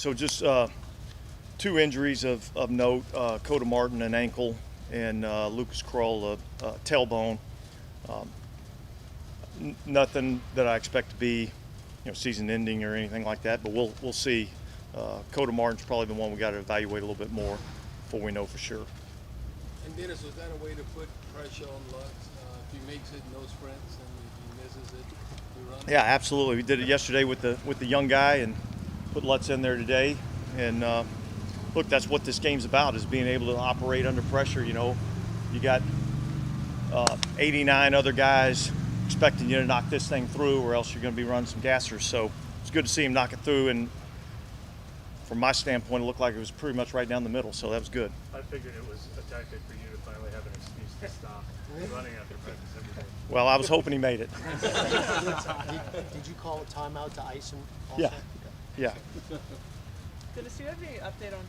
So just two injuries of note, Coda Martin, an ankle, and Lucas Kroll, a tailbone. Nothing that I expect to be, season ending or anything like that, but we'll see. Coda Martin's probably the one we got to evaluate a little bit more before we know for sure. And Dennis, was that a way to put pressure on Lutz? If he makes it, no sprints, and if he misses it, he runs? Yeah, absolutely. We did it yesterday with the young guy and put Lutz in there today. And look, that's what this game's about, is being able to operate under pressure. You got 89 other guys expecting you to knock this thing through, or else you're going to be running some gassers. So it's good to see him knock it through, and from my standpoint, it looked like it was pretty much right down the middle, so that was good. I figured it was a tactic for you to finally have an excuse to stop running after practice every day. Well, I was hoping he made it. Did you call a timeout to ice him also? Yeah. Dennis, do you have any update on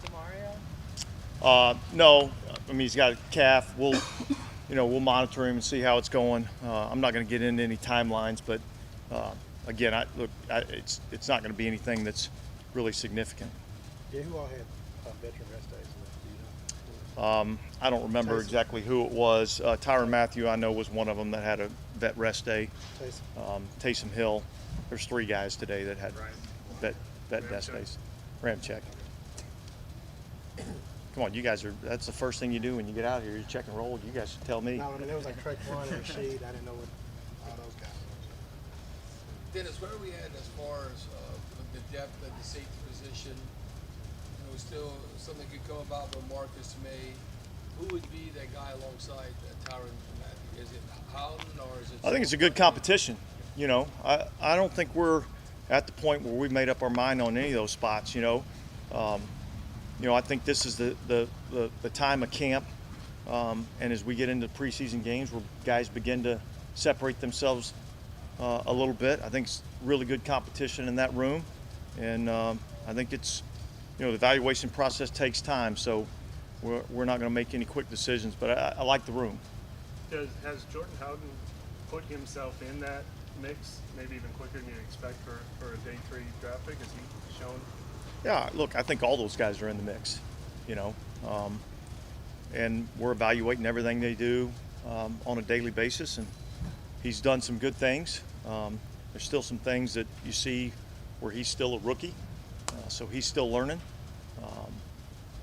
Demario? No, I mean, he's got a calf. We'll monitor him and see how it's going. I'm not going to get into any timelines, but again, it's not going to be anything that's really significant. Yeah, who all had veteran rest days? I don't remember exactly who it was. Tyrann Mathieu, I know, was one of them that had a vet rest day. Taysom Hill. There's 3 guys today that had vet rest days. Ramczyk. Come on, you guys that's the first thing you do when you get out here. You check and roll. You guys should tell me. No, I mean, there was like Trey Quan and Rashid. I didn't know what all those guys were. Dennis, where are we at as far as the depth at the safety position? Still something could come about, but Marcus May. Who would be that guy alongside Tyrann Mathieu? Is it Howden or is it? I think it's a good competition. I don't think we're at the point where we've made up our mind on any of those spots. I think this is the time of camp, and as we get into preseason games where guys begin to separate themselves a little bit, I think it's really good competition in that room, and I think it's, the evaluation process takes time, so we're not going to make any quick decisions, but I like the room. Has Jordan Howden put himself in that mix, maybe even quicker than you expect for a day 3 draft pick? Has he shown? Yeah, look, I think all those guys are in the mix, and we're evaluating everything they do on a daily basis, and he's done some good things. There's still some things that you see where he's still a rookie, so he's still learning,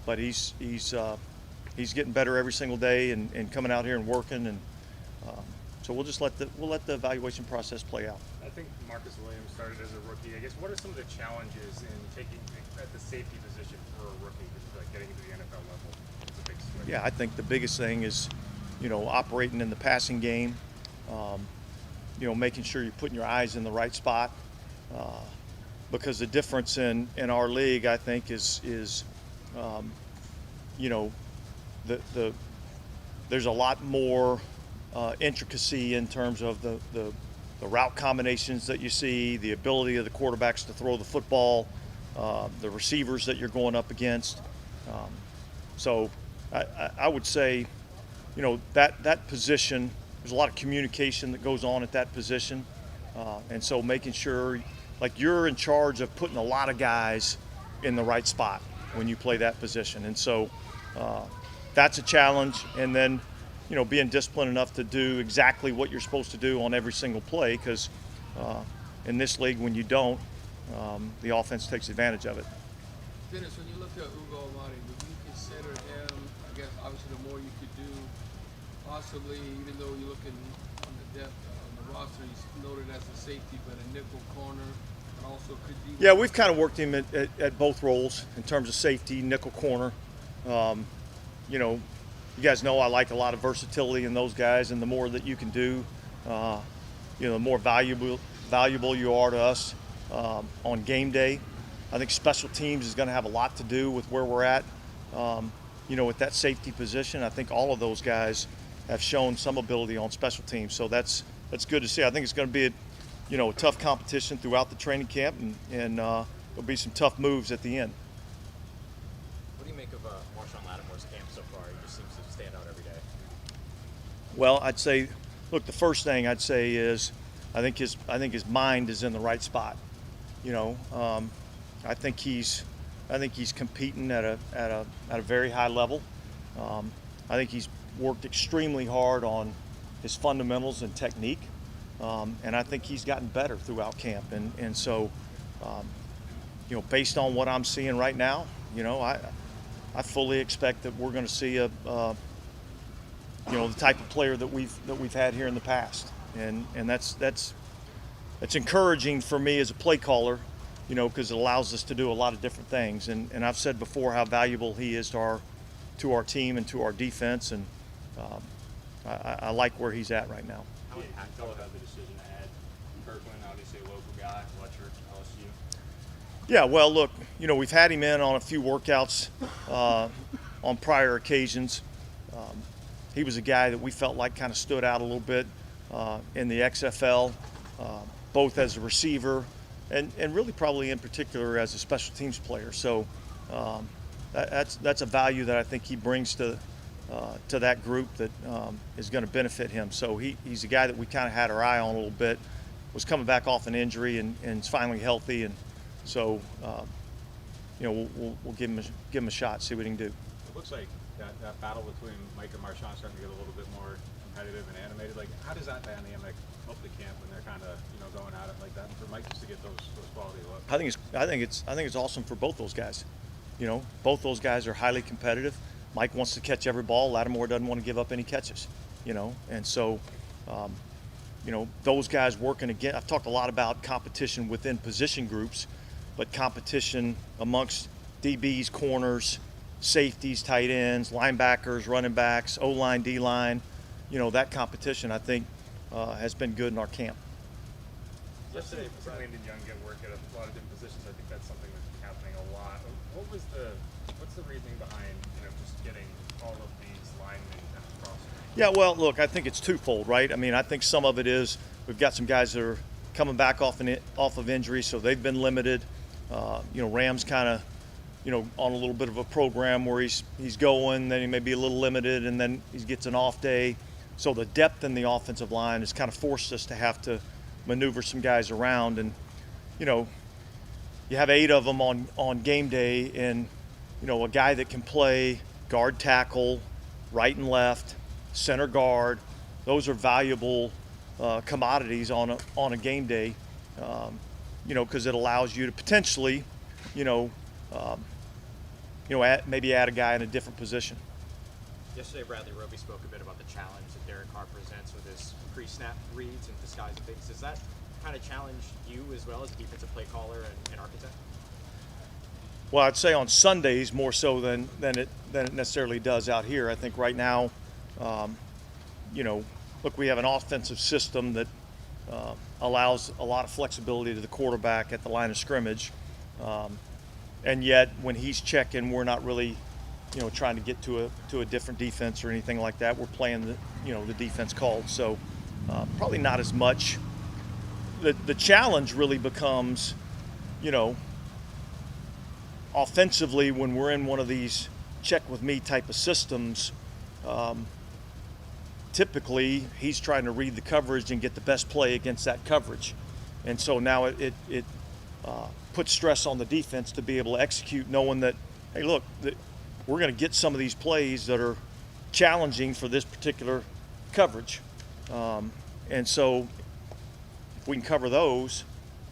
but he's getting better every single day and coming out here and working, and so we'll just let the evaluation process play out. I think Marcus Williams started as a rookie. I guess what are some of the challenges in taking at the safety position for a rookie, like getting to the NFL level? It's a big switch. Yeah, I think the biggest thing is, operating in the passing game. Making sure you're putting your eyes in the right spot, because the difference in our league, I think, is there's a lot more intricacy in terms of the route combinations that you see, the ability of the quarterbacks to throw the football, the receivers that you're going up against. So I would say, that position, there's a lot of communication that goes on at that position. And so making sure, like, you're in charge of putting a lot of guys in the right spot when you play that position. And so that's a challenge. And then, being disciplined enough to do exactly what you're supposed to do on every single play, because in this league, when you don't, the offense takes advantage of it. Dennis, when you look at Ugo Amadi, would you consider him, I guess, obviously the more you could do, possibly, even though you're looking on the depth on the roster, he's noted as a safety, but a nickel corner, and also could be. Yeah, we've kind of worked him at both roles in terms of safety, nickel corner. You guys know I like a lot of versatility in those guys, and the more that you can do, the more valuable you are to us on game day. I think special teams is going to have a lot to do with where we're at, with that safety position. I think all of those guys have shown some ability on special teams, so that's good to see. I think it's going to be a tough competition throughout the training camp, and there'll be some tough moves at the end. What do you make of Marshawn Lattimore's camp so far? He just seems to stand out every day. Well, I'd say, look, the first thing I'd say is I think his mind is in the right spot. I think he's I think he's competing at a very high level. I think he's worked extremely hard on his fundamentals and technique, and I think he's gotten better throughout camp. And so, based on what I'm seeing right now, I fully expect that we're going to see the type of player that we've had here in the past, and that's encouraging for me as a play caller, because it allows us to do a lot of different things. And I've said before how valuable he is to our team and to our defense, and I like where he's at right now. How impactful about the decision to add Kirkland, obviously a local guy, Fletcher, LSU? Yeah, well, look, we've had him in on a few workouts on prior occasions. He was a guy that we felt like kind of stood out a little bit in the XFL, both as a receiver and really probably in particular as a special teams player. So that's a value that I think he brings to that group that is going to benefit him. So he's a guy that we kind of had our eye on a little bit, was coming back off an injury and is finally healthy. And so, we'll give him a shot, see what he can do. It looks like that battle between Mike and Marshawn is starting to get a little bit more competitive and animated. Like, how does that dynamic help the camp when they're kind of going at it like that? And for Mike just to get those quality looks. I think it's awesome for both those guys. Both those guys are highly competitive. Mike wants to catch every ball. Lattimore doesn't want to give up any catches. And so, those guys working again. I've talked a lot about competition within position groups, but competition amongst DBs, corners, safeties, tight ends, linebackers, running backs, O-line, D-line, that competition, I think, has been good in our camp. Yesterday, Landon Young get work at a lot of different positions. I think that's something that's happening a lot. What's the reasoning behind, just getting all of these linemen kind of crossed? Yeah, well, look, I think it's twofold, right? I mean, I think some of it is we've got some guys that are coming back off of injury, so they've been limited. Ram's kind of, on a little bit of a program where he's going, then he may be a little limited, and then he gets an off day. So the depth in the offensive line has kind of forced us to have to maneuver some guys around. And, you have 8 of them on game day, and, a guy that can play guard, tackle, right and left, center guard, those are valuable commodities on a game day, because it allows you to potentially, maybe add a guy in a different position. Yesterday, Bradley Roby spoke a bit about the challenge that Derek Carr presents with his pre-snap reads and disguise and things. Does that kind of challenge you as well as a defensive play caller and architect? Well, I'd say on Sundays more so than it necessarily does out here. I think right now, look, we have an offensive system that allows a lot of flexibility to the quarterback at the line of scrimmage. And yet when he's checking, we're not really, trying to get to a different defense or anything like that. We're playing the defense called. So probably not as much. The challenge really becomes, offensively when we're in one of these check with me type of systems, typically he's trying to read the coverage and get the best play against that coverage. And so now it puts stress on the defense to be able to execute, knowing that, hey, look, we're going to get some of these plays that are challenging for this particular coverage. And so if we can cover those,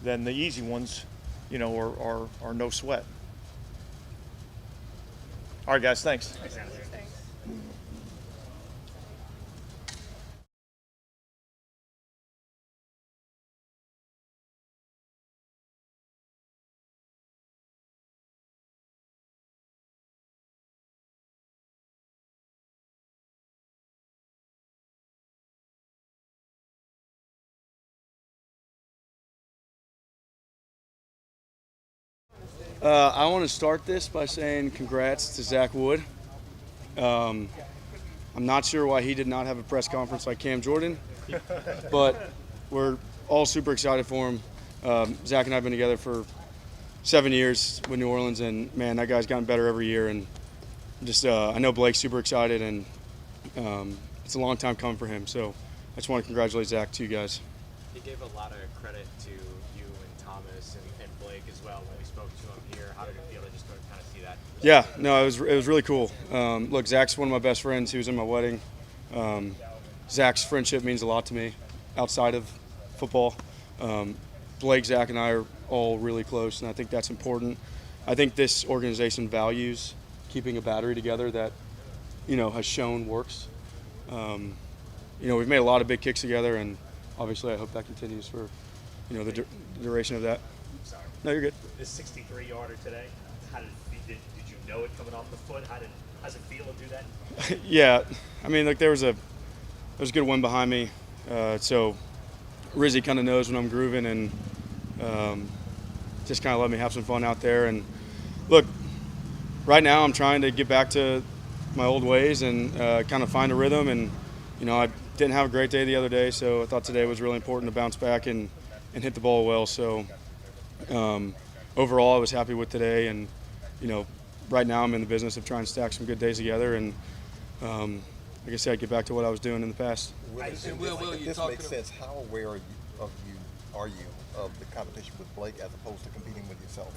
then the easy ones, are no sweat. All right, guys, thanks. Thanks. I want to start this by saying congrats to Zach Wood. I'm not sure why he did not have a press conference like Cam Jordan, but we're all super excited for him. Zach and I have been together for 7 years with New Orleans, and man, that guy's gotten better every year. And just I know Blake's super excited, and it's a long time coming for him. So I just want to congratulate Zach to you guys. He gave a lot of credit to you and Thomas and Blake Blake as well when we spoke to him here. How did it feel to just kind of see that? Yeah, no, it was really cool. Look, Zach's one of my best friends. He was in my wedding. Zach's friendship means a lot to me outside of football. Blake, Zach, and I are all really close, and I think that's important. I think this organization values keeping a battery together that, has shown works. We've made a lot of big kicks together, and obviously I hope that continues for, the duration of that. Sorry. No, you're good. This 63-yarder today, how did did you know it coming off the foot? How's it feel to do that? Yeah, I mean, there was a good wind behind me, so Rizzy kind of knows when I'm grooving, and just kind of let me have some fun out there. And look, right now I'm trying to get back to my old ways and kind of find a rhythm. And I didn't have a great day the other day, so I thought today was really important to bounce back and hit the ball well. So overall, I was happy with today, and right now I'm in the business of trying to stack some good days together, and like I said, get back to what I was doing in the past. And Will, If you this talking makes sense, how aware are you of the competition with Blake as opposed to competing with yourself?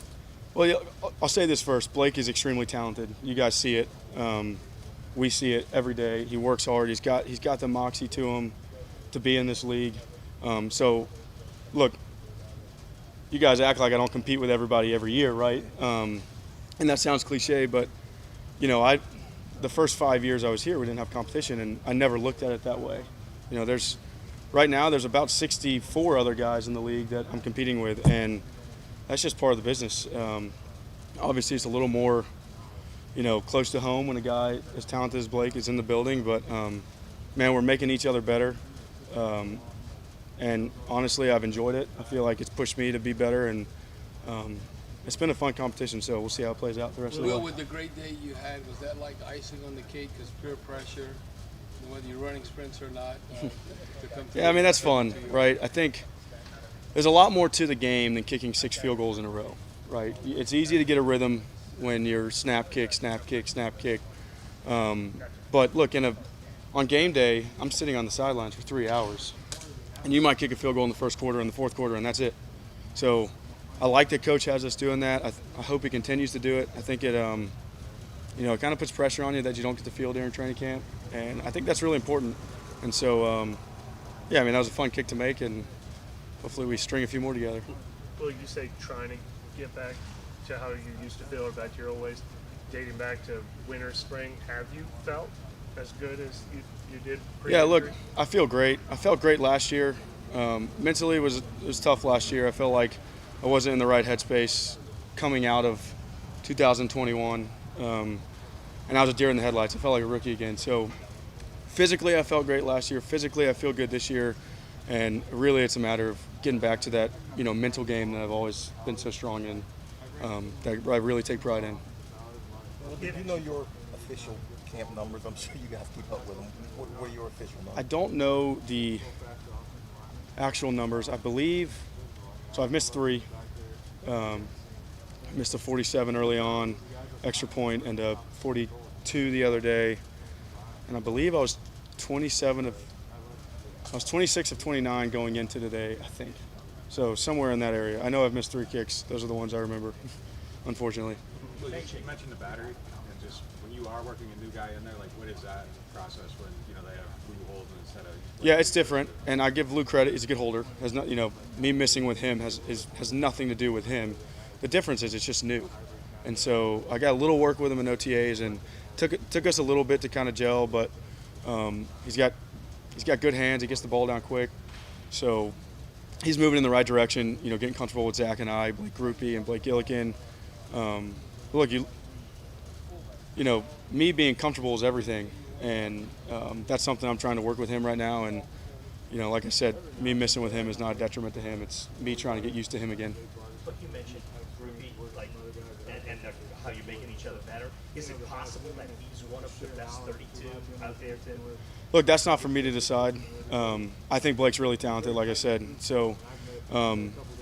Well, yeah, I'll say this first. Blake is extremely talented. You guys see it. We see it every day. He works hard. He's got the moxie to him to be in this league. So, look, you guys act like I don't compete with everybody every year, right? And that sounds cliche, but the first 5 years I was here, we didn't have competition, and I never looked at it that way. Right now there's about 64 other guys in the league that I'm competing with, and that's just part of the business. Obviously, it's a little more, close to home when a guy as talented as Blake is in the building. But man, we're making each other better, and honestly, I've enjoyed it. I feel like it's pushed me to be better, and it's been a fun competition. So we'll see how it plays out the rest of the Will, way. with the great day you had, was that like icing on the cake? Because peer pressure, whether you're running sprints or not, to come through. Yeah, I mean, that's fun, right? I think there's a lot more to the game than kicking 6 field goals in a row, right? It's easy to get a rhythm when you're snap, kick, snap, kick, snap, kick. But look, on game day, I'm sitting on the sidelines for 3 hours, and you might kick a field goal in the first quarter and the fourth quarter, and that's it. So I like that Coach has us doing that. I hope he continues to do it. I think it, it kind of puts pressure on you that you don't get the field during training camp, and I think that's really important. And so, yeah, I mean, that was a fun kick to make, and hopefully we string a few more together. Well, you say trying to get back to how you used to feel or back to your old ways, dating back to winter, spring. Have you felt as good as you did pre-injury? Yeah, look, I feel great. I felt great last year. Mentally, it was tough last year. I felt like I wasn't in the right headspace coming out of 2021, and I was a deer in the headlights. I felt like a rookie again. So physically, I felt great last year. Physically, I feel good this year. And really, it's a matter of getting back to that, mental game that I've always been so strong in, that I really take pride in. Well, did you know your official camp numbers? I'm sure you guys keep up with them. What are your official numbers? I don't know the actual numbers. I believe, so I've missed 3. I missed a 47 early on, extra point, and a 42 the other day. And I believe I was 26 of 29 going into today, I think. So somewhere in that area. I know I've missed 3 kicks. Those are the ones I remember, unfortunately. Well, you mentioned the battery, and just when you are working a new guy in there, like what is that process when they have Lou holding instead of? Yeah, it's different, and I give Lou credit. He's a good holder. Has not, me missing with him has nothing to do with him. The difference is it's just new, and so I got a little work with him in OTAs, and took us a little bit to kind of gel, but he's got good hands. He gets the ball down quick, so he's moving in the right direction. Getting comfortable with Zach and I, Blake Groupie and Blake Gillikin. Look, me being comfortable is everything, and that's something I'm trying to work with him right now. And like I said, me missing with him is not a detriment to him. It's me trying to get used to him again. But you mentioned Groupie, and how you're making each other better. Is it possible that he's one of the best 32 out there, Tim? Look, that's not for me to decide. I think Blake's really talented, like I said. So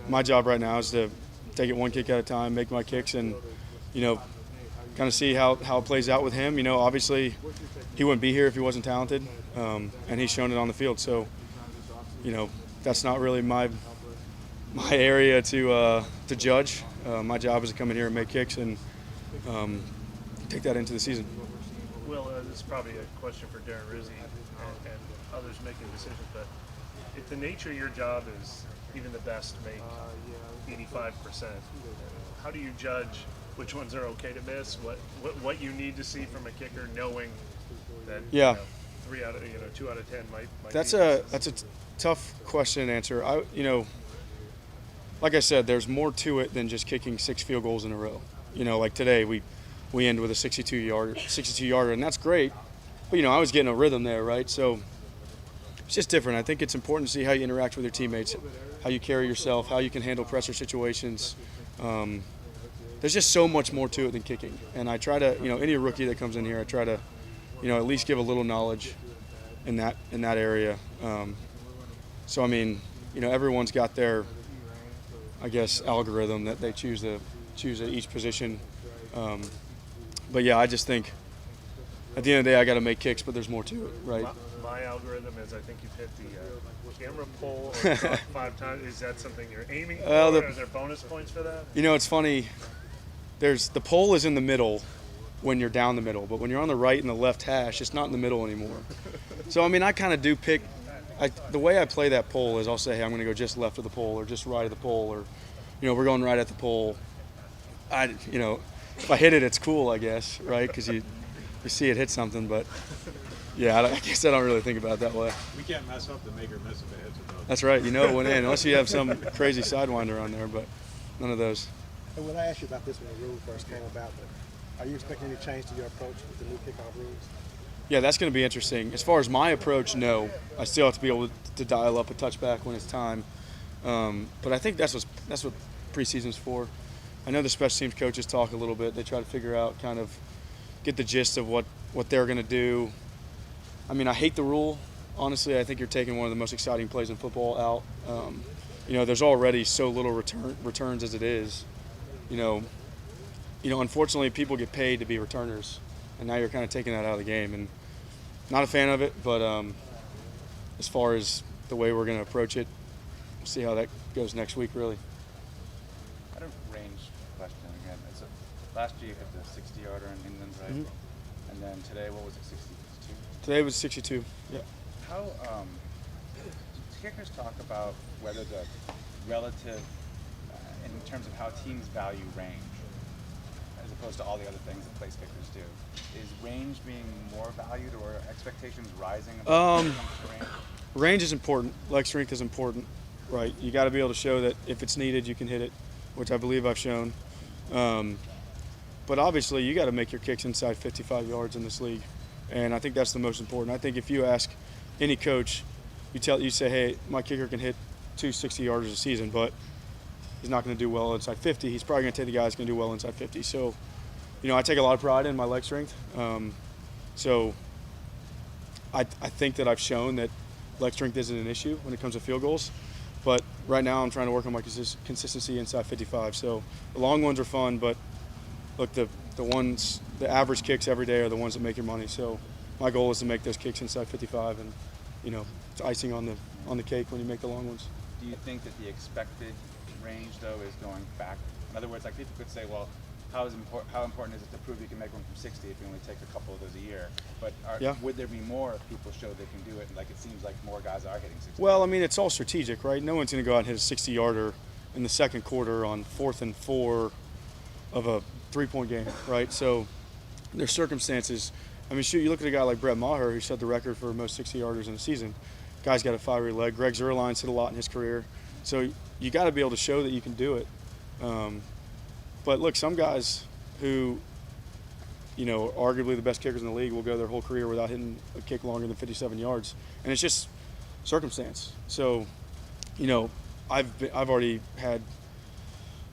my job right now is to take it one kick at a time, make my kicks, and kind of see how it plays out with him. Obviously he wouldn't be here if he wasn't talented, and he's shown it on the field. So that's not really my area to judge. My job is to come in here and make kicks and take that into the season. Will, this is probably a question for Darren Rizzi and others making decisions, but if the nature of your job is even the best make 85%, how do you judge which ones are okay to miss? What you need to see from a kicker, knowing that Yeah. 2 out of 10 might That's be a tough question to answer. Like I said, there's more to it than just kicking 6 field goals in a row. Like today we end with a 62-yarder, and that's great. But I was getting a rhythm there, right? So it's just different. I think it's important to see how you interact with your teammates, how you carry yourself, how you can handle pressure situations. There's just so much more to it than kicking. And I try to, any rookie that comes in here, I try to, at least give a little knowledge in that area. So I mean, everyone's got their, I guess, algorithm that they choose at each position. But yeah, I just think at the end of the day, I got to make kicks, but there's more to it, right? My algorithm is I think you've hit the camera pole or 5 times. Is that something you're aiming for? Are there bonus points for that? It's funny. The pole is in the middle when you're down the middle, but when you're on the right and the left hash, it's not in the middle anymore. So I mean, I kind of do pick. The way I play that pole is I'll say, hey, I'm going to go just left of the pole or just right of the pole, or we're going right at the pole. If I hit it, it's cool, I guess, right? Because you see it hit something, but yeah, I guess I don't really think about it that way. We can't mess up the make or miss if it hits it, though. That's right. It went in, unless you have some crazy sidewinder on there, but none of those. And when I asked you about this when the rule first came about, but are you expecting any change to your approach with the new kickoff rules? Yeah, that's going to be interesting. As far as my approach, no. I still have to be able to dial up a touchback when it's time. But I think that's what preseason's for. I know the special teams coaches talk a little bit. They try to figure out, kind of get the gist of what they're going to do. I mean, I hate the rule. Honestly, I think you're taking one of the most exciting plays in football out. There's already so little returns as it is. Unfortunately, people get paid to be returners, and now you're kind of taking that out of the game. And not a fan of it, but as far as the way we're going to approach it, we'll see how that goes next week, really. I had a range question again. Last year you hit the 60-yarder in England, right? Mm-hmm. And then today, what was it, 62? Today was 62. Yeah. How do kickers talk about whether the relative, in terms of how teams value range, as opposed to all the other things that place kickers do? Is range being more valued, or expectations rising about when it comes to range? Range is important. Leg strength is important, right? You got to be able to show that if it's needed, you can hit it, which I believe I've shown. But obviously, you got to make your kicks inside 55 yards in this league, and I think that's the most important. I think if you ask any coach, you say, hey, my kicker can hit 260 yarders a season, but he's not going to do well inside 50. He's probably going to take the guy that's going to do well inside 50. So, I take a lot of pride in my leg strength. So I think that I've shown that leg strength isn't an issue when it comes to field goals. But right now I'm trying to work on my consistency inside 55. So the long ones are fun, but look, the average kicks every day are the ones that make your money. So my goal is to make those kicks inside 55, and it's icing on the cake when you make the long ones. Do you think that the expected range, though, is going back? In other words, like people could say, well, how important is it to prove you can make one from 60 if you only take a couple of those a year? But would there be more if people show they can do it? Like, it seems like more guys are hitting 60. Well, I mean, it's all strategic, right? No one's going to go out and hit a 60-yarder in the second quarter on 4th and 4 of a 3-point game, right? So there's circumstances. I mean, shoot, you look at a guy like Brett Maher, who set the record for most 60-yarders in a season. Guy's got a fiery leg. Greg Zuerlein's hit a lot in his career. So you got to be able to show that you can do it. But look, some guys who, are arguably the best kickers in the league will go their whole career without hitting a kick longer than 57 yards, and it's just circumstance. So, I've already had,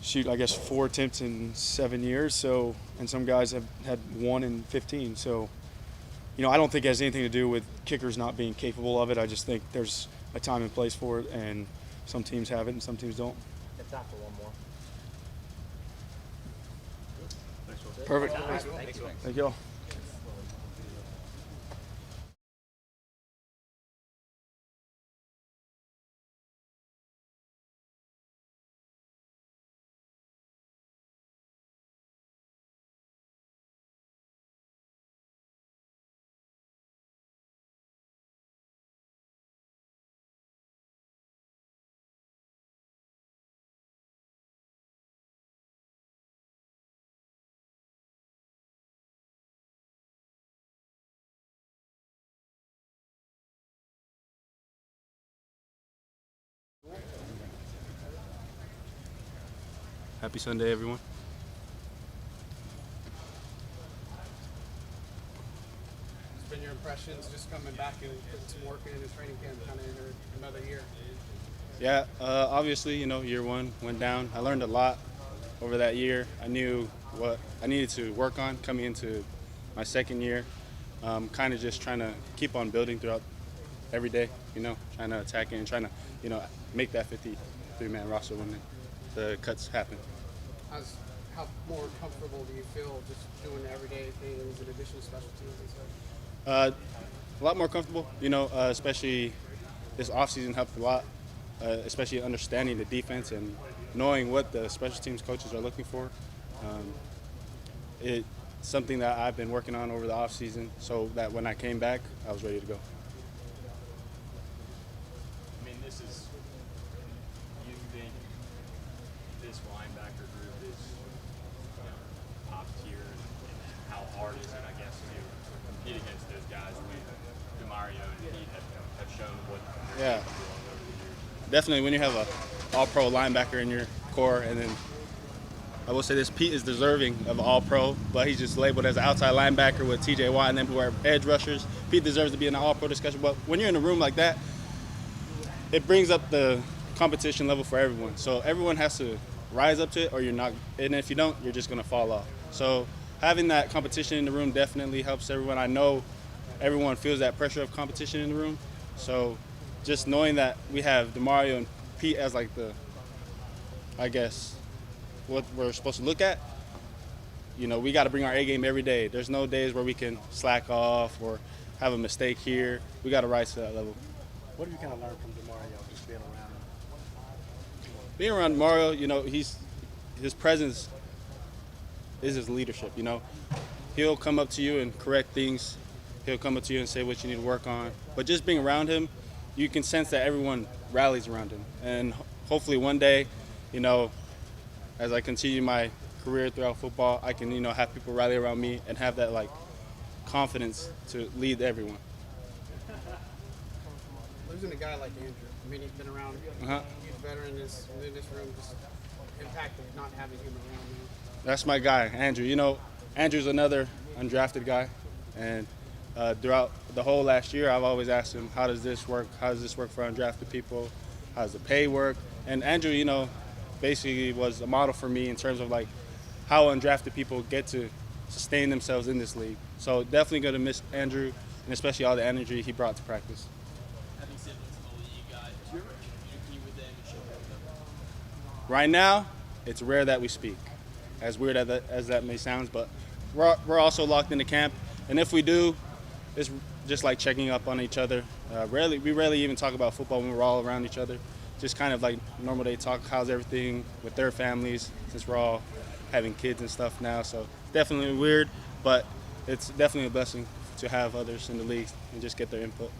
4 attempts in 7 years. So, and some guys have had 1 in 15. So, I don't think it has anything to do with kickers not being capable of it. I just think there's a time and place for it, and some teams have it and some teams don't. It's time for one more. Perfect. Thank you all. Happy Sunday, everyone. What's been your impressions just coming back and putting some work in the training camp, kind of enter another year? Yeah, obviously, year one went down. I learned a lot over that year. I knew what I needed to work on coming into my second year. Kind of just trying to keep on building throughout every day, trying to attack it and trying to, make that 53-man roster when the cuts happen. How more comfortable do you feel just doing the everyday things in addition to special teams and stuff? A lot more comfortable, especially this offseason helped a lot, especially understanding the defense and knowing what the special teams coaches are looking for. It's something that I've been working on over the offseason so that when I came back, I was ready to go. I mean, you think this linebacker group is top tier, and how hard is it, I guess, to compete against those guys when DeMario and Pete have shown what they're capable of over the years? Definitely, when you have a all-pro linebacker in your core, and then I will say this, Pete is deserving of all-pro, but he's just labeled as an outside linebacker with T.J. Watt and then who are edge rushers. Pete deserves to be in an all-pro discussion, but when you're in a room like that, it brings up the competition level for everyone. So everyone has to rise up to it, or you're not, and if you don't, you're just going to fall off. So having that competition in the room definitely helps everyone. I know everyone feels that pressure of competition in the room, so just knowing that we have DeMario and Pete as like what we're supposed to look at, we got to bring our A game every day. There's no days where we can slack off or have a mistake here. We got to rise to that level. What have you kind of learned from DeMario just being around him? Being around Mario, his presence is his leadership, He'll come up to you and correct things. He'll come up to you and say what you need to work on. But just being around him, you can sense that everyone rallies around him. And hopefully one day, as I continue my career throughout football, I can, have people rally around me and have that, confidence to lead everyone. Losing a guy like Andrew, I mean, he's been around, huge veteran in this room, just impact of not having him around you. That's my guy, Andrew. Andrew's another undrafted guy, and throughout the whole last year, I've always asked him, how does this work? How does this work for undrafted people? How does the pay work? And Andrew, basically was a model for me in terms of how undrafted people get to sustain themselves in this league. So definitely going to miss Andrew, and especially all the energy he brought to practice. Having siblings in the league, do you ever communicate with them and share with them? Right now, it's rare that we speak, as weird as that may sound, but we're also locked into camp, and if we do, it's just like checking up on each other. We rarely even talk about football when we're all around each other. Just kind of like normal day talk, how's everything with their families, since we're all having kids and stuff now. So definitely weird, but it's definitely a blessing to have others in the league and just get their input.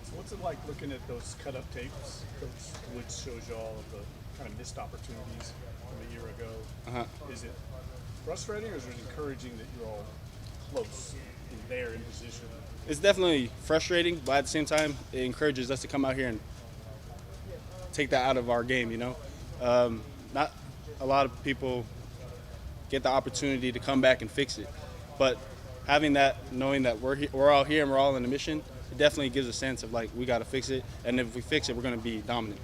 So what's it like looking at those cut-up tapes Coach Woods shows you all of the kind of missed opportunities from a year ago? Is it frustrating, or is it encouraging that you're all close and there in position? It's definitely frustrating, but at the same time, it encourages us to come out here and take that out of our game, Not a lot of people get the opportunity to come back and fix it, but having that, knowing that we're all here and we're all in a mission, it definitely gives a sense of we got to fix it, and if we fix it, we're going to be dominant.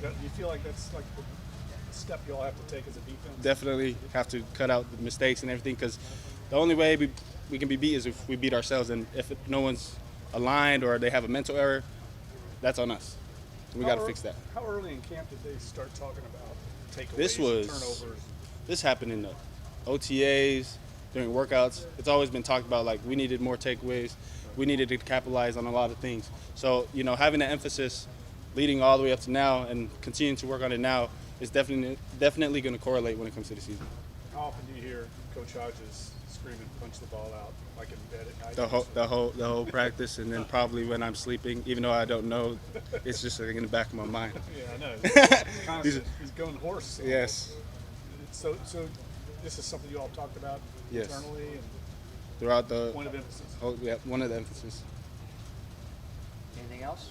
Do you feel like that's the step you all have to take as a defense? Definitely have to cut out the mistakes and everything, because the only way we can be beat is if we beat ourselves, and if no one's aligned or they have a mental error, that's on us. We got to fix that. How early in camp did they start talking about takeaways, turnovers? This happened in the OTAs, during workouts. It's always been talked about we needed more takeaways. We needed to capitalize on a lot of things. So, having that emphasis leading all the way up to now and continuing to work on it now is definitely going to correlate when it comes to the season. How often do you hear Coach Hodges screaming, punch the ball out, like in bed at night? The whole practice, and then probably when I'm sleeping, even though I don't know, it's just in the back of my mind. Yeah, I know. He's going hoarse. Yes. So this is something you all talked about internally? And throughout the point of emphasis? Yeah, one of the emphasis. Anything else?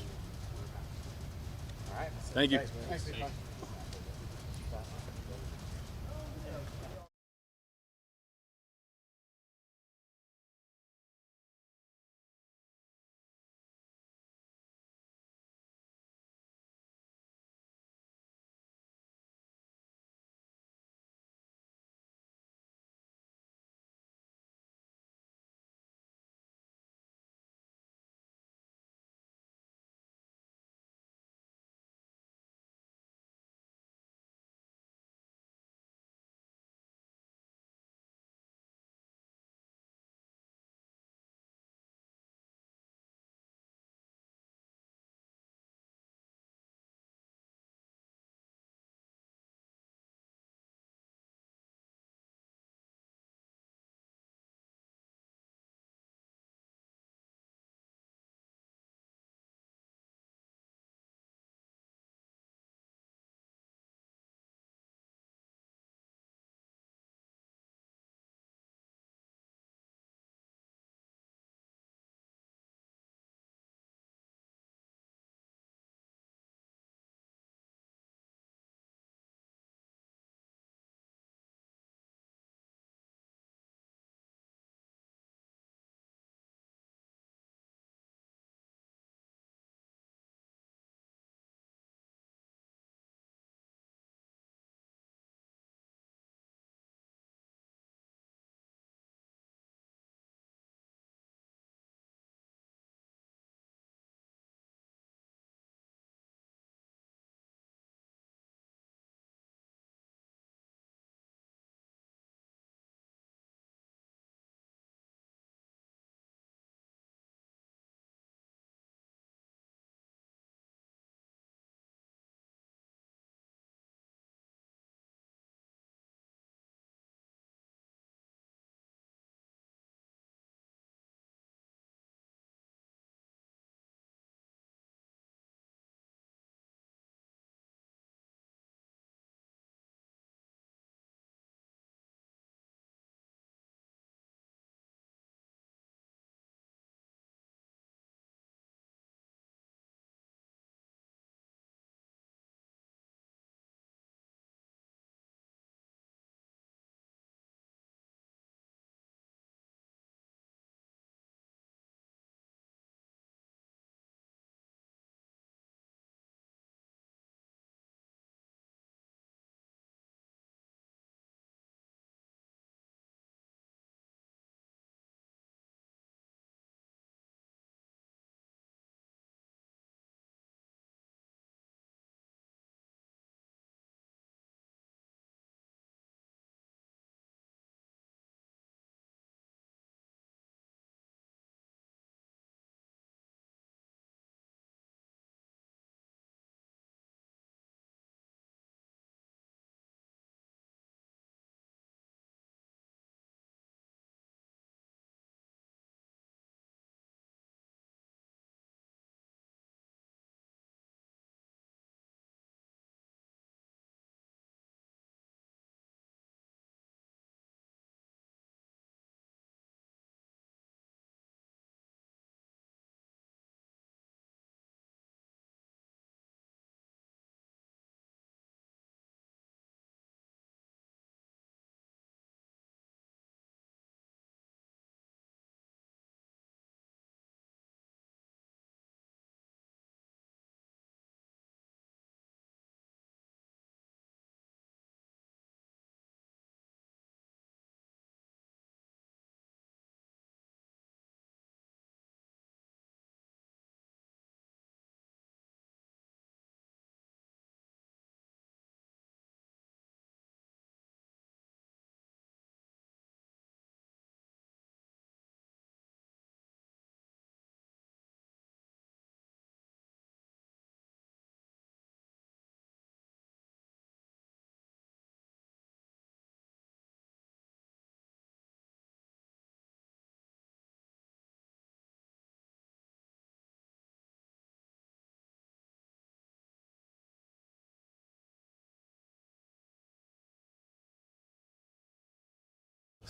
All right. Thank you. Thanks,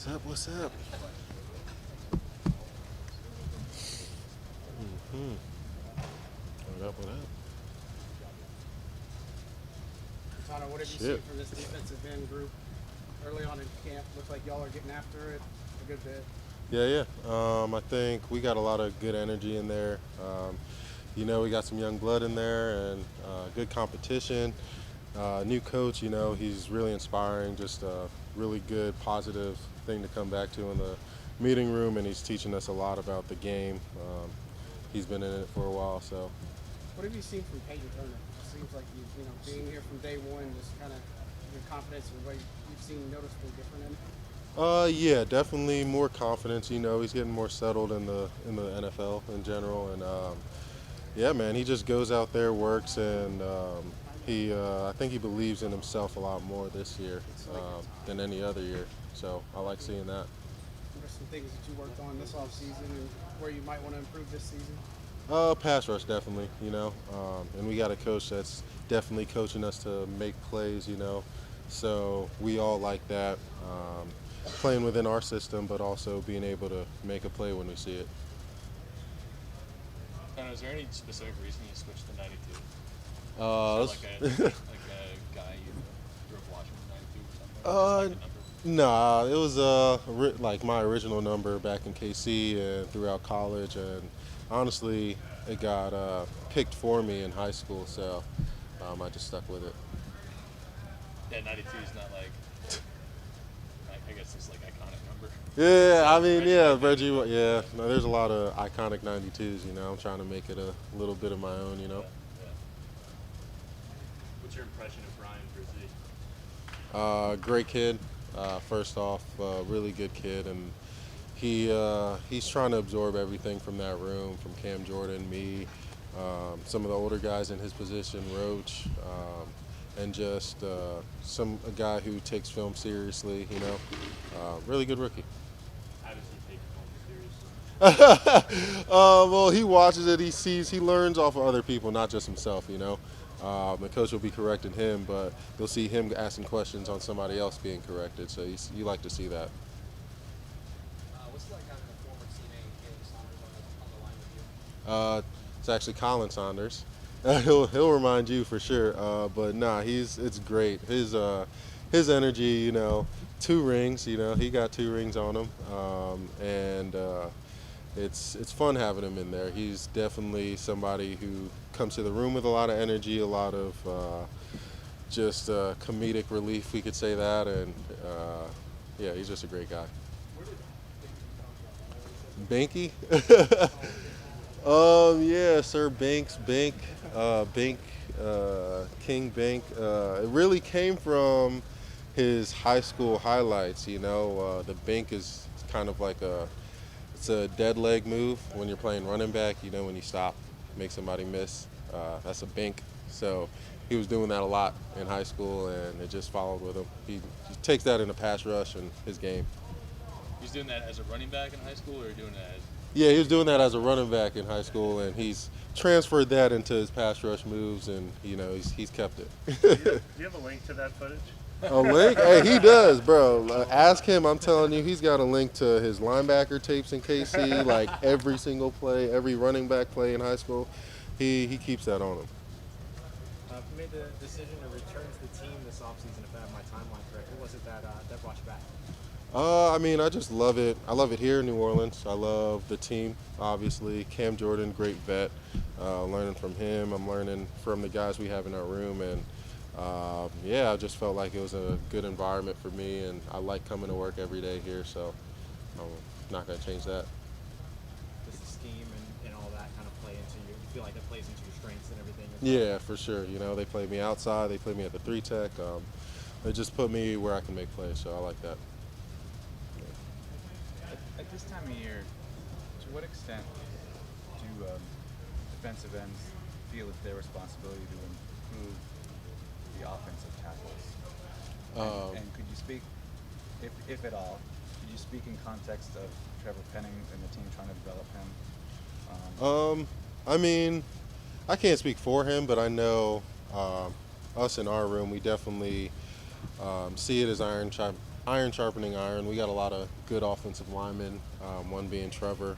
What's up? What's up? What up? What up? Tano, what have you Shit. seen from this defensive end group early on in camp? Looks like y'all are getting after it a good bit. Yeah. I think we got a lot of good energy in there. We got some young blood in there and good competition. New coach, he's really inspiring. Just a really good, positive thing to come back to in the meeting room, and he's teaching us a lot about the game. He's been in it for a while, so. What have you seen from Peyton Turner? It seems like being here from day one, just kind of your confidence and what you've seen noticeably different in it. Yeah, definitely more confidence. He's getting more settled in the NFL in general, and yeah, man, he just goes out there, works, and I think he believes in himself a lot more this year than any other year. So I like seeing that. What are some things that you worked on this offseason and where you might want to improve this season? Pass rush, definitely, and we got a coach that's definitely coaching us to make plays, so we all like that, playing within our system, but also being able to make a play when we see it. And is there any specific reason you switched to 92? Let's- Like a guy you grew up watching from 92 or something? Nah, it was like my original number back in KC and throughout college, and honestly, it got picked for me in high school, so I just stuck with it. Yeah, 92 is not like, I guess it's like iconic number. Yeah, I mean, yeah, Reggie, yeah. No, there's a lot of iconic 92s, I'm trying to make it a little bit of my own, Yeah. What's your impression of Brian Brzee? Great kid. First off, really good kid, and he's trying to absorb everything from that room, from Cam Jordan, me, some of the older guys in his position, Roach, and just a guy who takes film seriously. Really good rookie. How does he take film seriously? Well, he watches it, he learns off of other people, not just himself. The coach will be correcting him, but you'll see him asking questions on somebody else being corrected. So you like to see that. What's it like having a former teammate, Caleb Saunders, on the line with you? It's actually Colin Saunders. He'll remind you for sure. But nah, it's great. His energy, 2 rings. He got 2 rings on him, and it's fun having him in there. He's definitely somebody who comes to the room with a lot of energy, a lot of just comedic relief, we could say that, and yeah, he's just a great guy. Banky? Yeah, Sir Banks, King Bank. It really came from his high school highlights. The bank is kind of like it's a dead leg move when you're playing running back. When you stop, make somebody miss. That's a bank. So he was doing that a lot in high school, and it just followed with him. He takes that in a pass rush and his game. He's doing that as a running back in high school, or doing that as? Yeah, he was doing that as a running back in high school, and he's transferred that into his pass rush moves, and he's kept it. Do you have a link to that footage? A link? Hey, he does, bro. Ask him. I'm telling you, he's got a link to his linebacker tapes in KC, like every single play, every running back play in high school. He keeps that on him. You made the decision to return to the team this offseason, if I have my timeline correct. What was it that brought you back? I just love it. I love it here in New Orleans. I love the team, obviously. Cam Jordan, great vet. Learning from him. I'm learning from the guys we have in our room. And, yeah, I just felt like it was a good environment for me. And I like coming to work every day here, so I'm not going to change that. Does the scheme and all that kind of play into you? You feel like it plays into your strengths and everything? Yeah, for sure. They play me outside. They play me at the 3-tech. They just put me where I can make plays, so I like that. At this time of year, to what extent do defensive ends feel it's their responsibility to improve the offensive tackles? And could you speak, if at all, could you speak in context of Trevor Penning and the team trying to develop him? I mean, I can't speak for him, but I know us in our room, we definitely see it as iron iron sharpening iron. We got a lot of good offensive linemen, one being Trevor,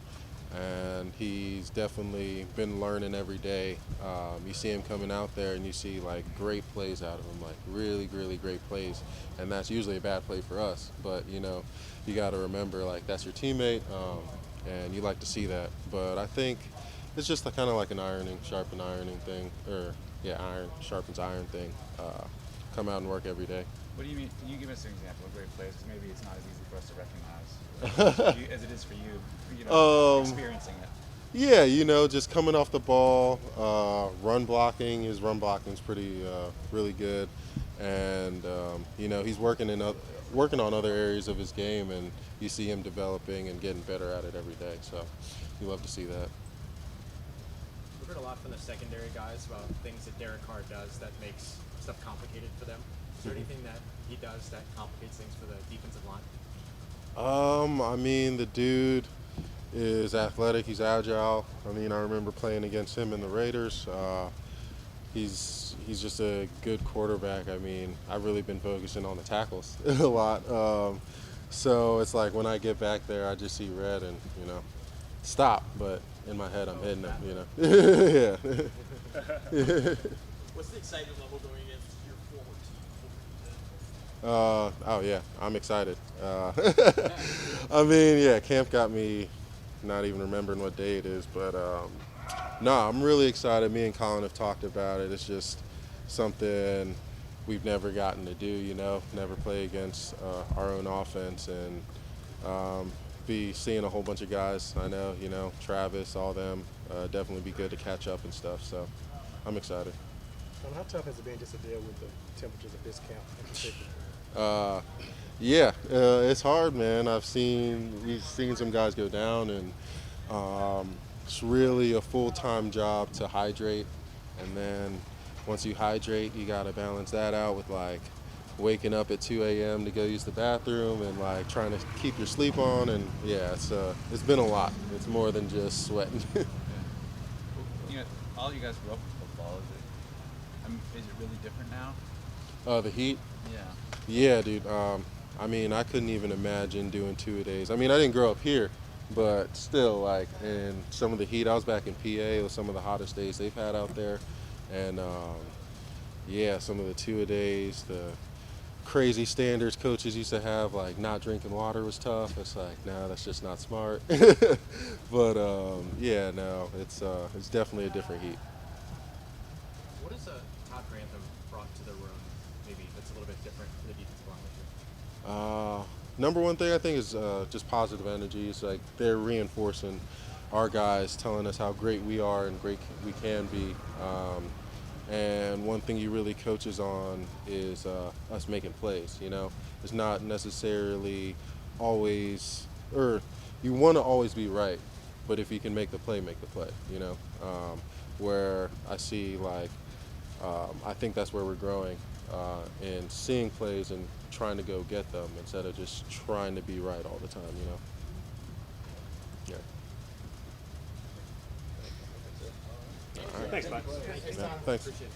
and he's definitely been learning every day. You see him coming out there and you see like great plays out of him, like really, really great plays, and that's usually a bad play for us. But you know, you got to remember like that's your teammate, and you like to see that. But I think it's just kind of like an ironing thing, or yeah, iron sharpens iron thing. Come out and work every day. What do you mean? Can you give us an example of great plays? 'Cause maybe it's not as easy for us to recognize as it is for you. You know, experiencing it. Yeah, you know, just coming off the ball, run blocking. His run blocking is pretty, really good, and you know, he's working working on other areas of his game, and you see him developing and getting better at it every day. So, you love to see that. We've heard a lot from the secondary guys about things that Derek Carr does that makes stuff complicated for them. Is there anything that he does that complicates things for the defensive line? I mean, the dude is athletic. He's agile. I mean, I remember playing against him in the Raiders. He's just a good quarterback. I mean, I've really been focusing on the tackles a lot. So it's like when I get back there, I just see red and, you know, stop. But in my head, I'm hitting him, you know. Yeah. What's the excitement level going against your former team? Oh yeah, I'm excited. I mean, yeah, camp got me not even remembering what day it is, but no, I'm really excited. Me and Colin have talked about it. It's just something we've never gotten to do, you know, never play against our own offense, and be seeing a whole bunch of guys I know, you know, Travis, all them, definitely be good to catch up and stuff, so I'm excited. How tough has it been just to deal with the temperatures of this camp in particular? Yeah, it's hard, man. We've seen some guys go down, and it's really a full-time job to hydrate. And then once you hydrate, you got to balance that out with like waking up at 2 a.m. to go use the bathroom and like trying to keep your sleep on. And yeah, it's been a lot. It's more than just sweating. You know, all you guys grew up with football. Is it really different now? The heat? Yeah. Yeah, dude. I mean, I couldn't even imagine doing 2-a-days. I mean, I didn't grow up here, but still, like, in some of the heat, I was back in PA. It was some of the hottest days they've had out there. And, yeah, some of the 2-a-days, the crazy standards coaches used to have, like not drinking water was tough. It's like, no, that's just not smart. But, yeah, no, it's definitely a different heat. What has Todd Grantham brought to the room, maybe that's a little bit different for the defensive line this year? Number one thing I think is just positive energy. It's like they're reinforcing our guys, telling us how great we are and great we can be. And one thing he really coaches on is us making plays. You know, it's not necessarily always, or you want to always be right, but if you can make the play, make the play. You know, where I see like. I think that's where we're growing in seeing plays and trying to go get them instead of just trying to be right all the time, you know? Yeah. All right. Thanks, Mike. Yeah, thanks. Appreciate it.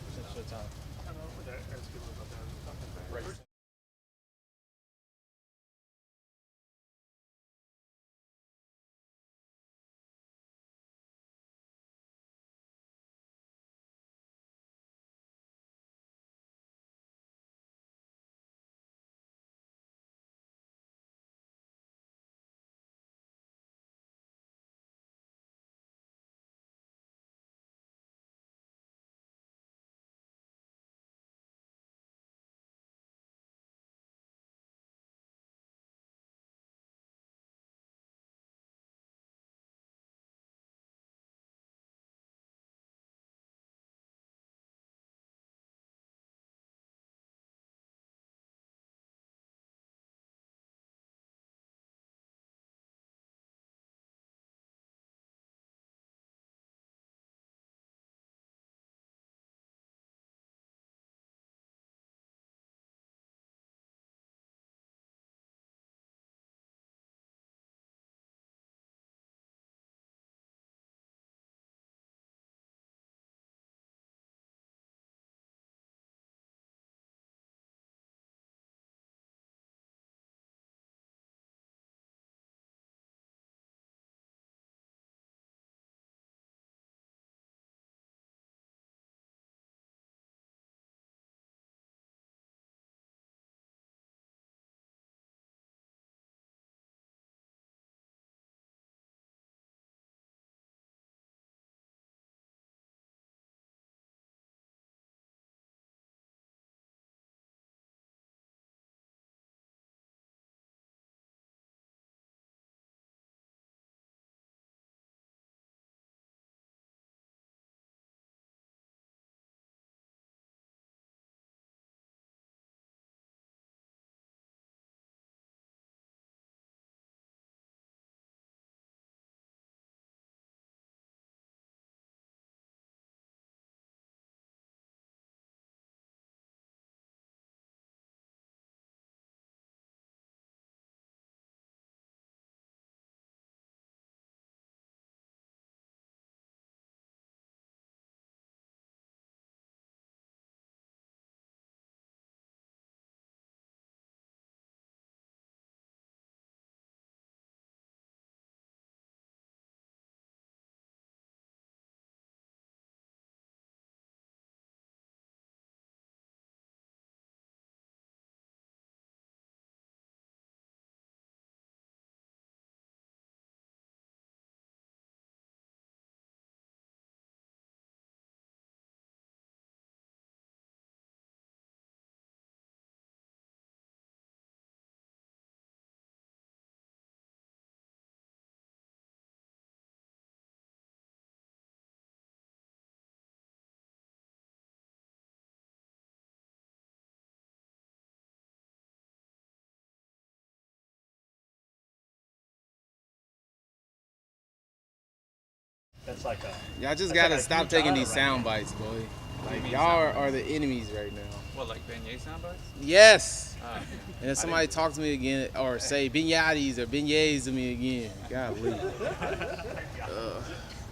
That's like a. Y'all just that's gotta like a stop huge taking honor these right sound now. bites, boy. Like mean y'all sound are the enemies right now. What, like beignet sound bites? Yes. Oh, And if somebody talk to me again or say beignets or beignets to me again, golly.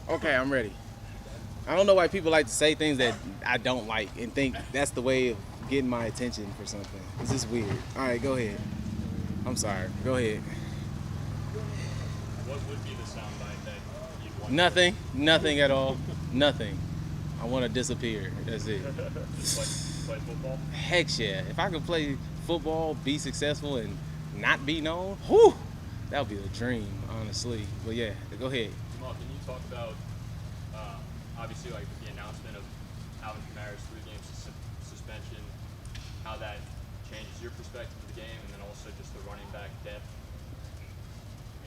Okay, I'm ready. I don't know why people like to say things that I don't like and think that's the way of getting my attention for something. It's just weird. All right, go ahead. I'm sorry. Go ahead. What would be the soundbite that you'd want? Nothing. Nothing at all. Nothing. I want to disappear. That's it. Play football? Heck yeah. If I could play football, be successful, and not be known, whew, that would be a dream, honestly. But yeah, go ahead. Jamal, can you talk about, obviously, like the announcement of Alvin Kamara's 3-game suspension, how that changes your perspective of the game, and then also just the running back depth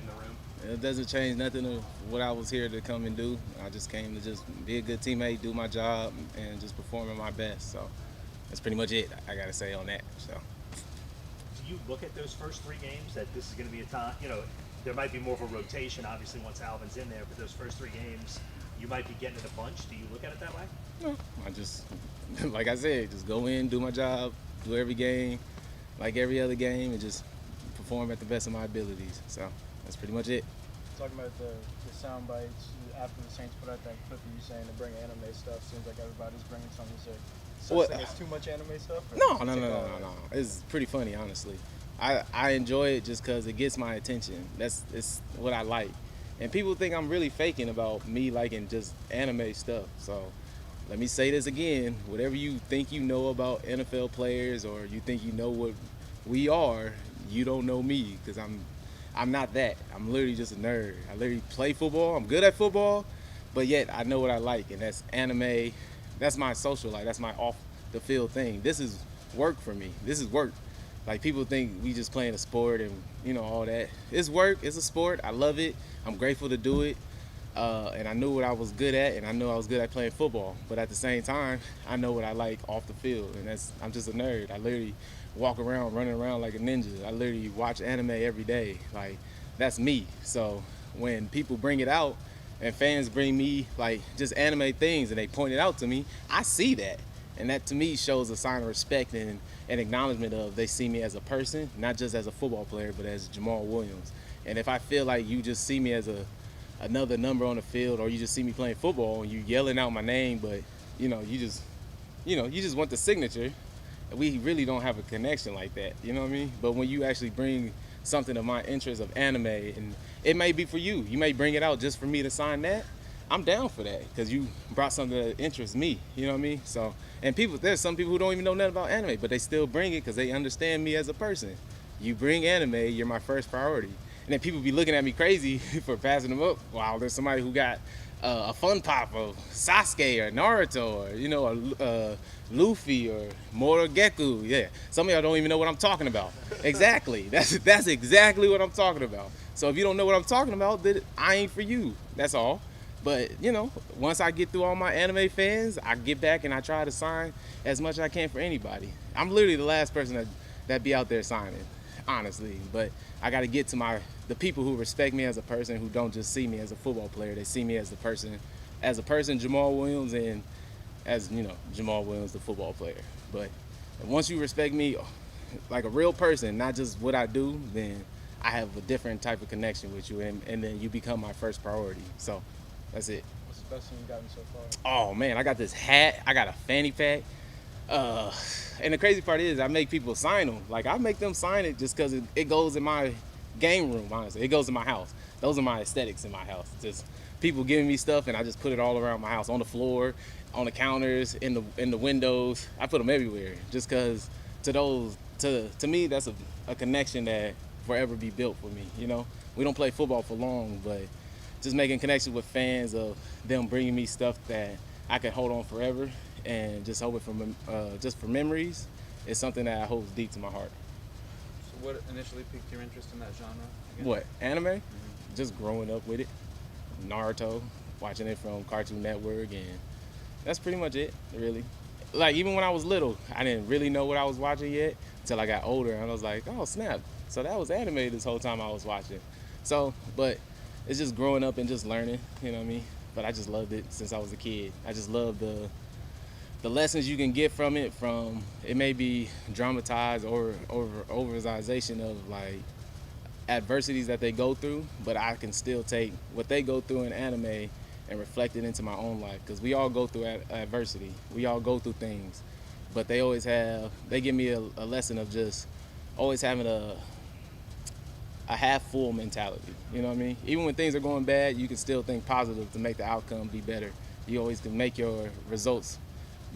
in the room? It doesn't change nothing of what I was here to come and do. I just came to just be a good teammate, do my job, and just perform at my best. So that's pretty much it, I got to say on that. So. Do you look at those first 3 games that this is going to be a time, there might be more of a rotation, obviously, once Alvin's in there, but those first 3 games, you might be getting it a bunch. Do you look at it that way? No, I just, like I said, just go in, do my job, do every game, like every other game, and just perform at the best of my abilities. So that's pretty much it. Talking about the sound bites, after the Saints put out that clip of you saying to bring anime stuff, seems like everybody's bringing something. Is there such thing as too much anime stuff? No. It's pretty funny, honestly. I enjoy it just because it gets my attention. It's what I like. And people think I'm really faking about me liking just anime stuff. So let me say this again. Whatever you think you know about NFL players or you think you know what we are, you don't know me because I'm not that. I'm literally just a nerd. I literally play football. I'm good at football, but yet I know what I like, and that's anime. That's my social life. That's my off the field thing. This is work for me. This is work. Like people think we just playing a sport and all that. It's work. It's a sport. I love it. I'm grateful to do it. And I knew what I was good at, and I knew I was good at playing football. But at the same time, I know what I like off the field, and I'm just a nerd. I literally walk around, running around like a ninja. I literally watch anime every day. Like, that's me. So when people bring it out and fans bring me like just anime things and they point it out to me, I see that. And that to me shows a sign of respect and an acknowledgement of they see me as a person, not just as a football player, but as Jamal Williams. And if I feel like you just see me as another number on the field, or you just see me playing football and you yelling out my name, but you just want the signature, we really don't have a connection like that, you know what I mean? But when you actually bring something of my interest of anime, and it may be for you, you may bring it out just for me to sign that, I'm down for that because you brought something that interests me, you know what I mean? So, and there's some people who don't even know nothing about anime, but they still bring it because they understand me as a person. You bring anime, you're my first priority. And then people be looking at me crazy for passing them up. Wow, there's somebody who got a fun pop of Sasuke or Naruto or Luffy or Morogeku. Yeah, some of y'all don't even know what I'm talking about. Exactly, that's exactly what I'm talking about. So if you don't know what I'm talking about, then I ain't for you. That's all. But once I get through all my anime fans, I get back and I try to sign as much as I can for anybody. I'm literally the last person that be out there signing, honestly. But I got to get to the people who respect me as a person, who don't just see me as a football player. They see me as a person, Jamal Williams, and as Jamal Williams, the football player. But once you respect me like a real person, not just what I do, then I have a different type of connection with you, and then you become my first priority. So that's it. What's the best thing you've gotten so far? Oh man, I got this hat. I got a fanny pack. And the crazy part is I make people sign them. Like I make them sign it just because it goes in my game room, honestly. It goes in my house. Those are my aesthetics in my house. Just people giving me stuff and I just put it all around my house, on the floor, on the counters, in the windows. I put them everywhere just because to me that's a connection that forever be built for me. We don't play football for long, but just making connections with fans of them bringing me stuff that I can hold on forever and just hold it just for memories is something that holds deep to my heart. So what initially piqued your interest in that genre? Again? What, anime? Mm-hmm. Just growing up with it. Naruto, watching it from Cartoon Network, and that's pretty much it, really. Like, even when I was little, I didn't really know what I was watching yet until I got older, and I was like, oh, snap. So that was anime this whole time I was watching. So, but it's just growing up and just learning, you know what I mean? but I just loved it since I was a kid. I just love the lessons you can get from it. From it may be dramatized or overization of like adversities that they go through, but I can still take what they go through in anime and reflect it into my own life, because we all go through adversity. We all go through things, but they give me a lesson of just always having a half full mentality. You know what I mean? Even when things are going bad, you can still think positive to make the outcome be better. You always can make your results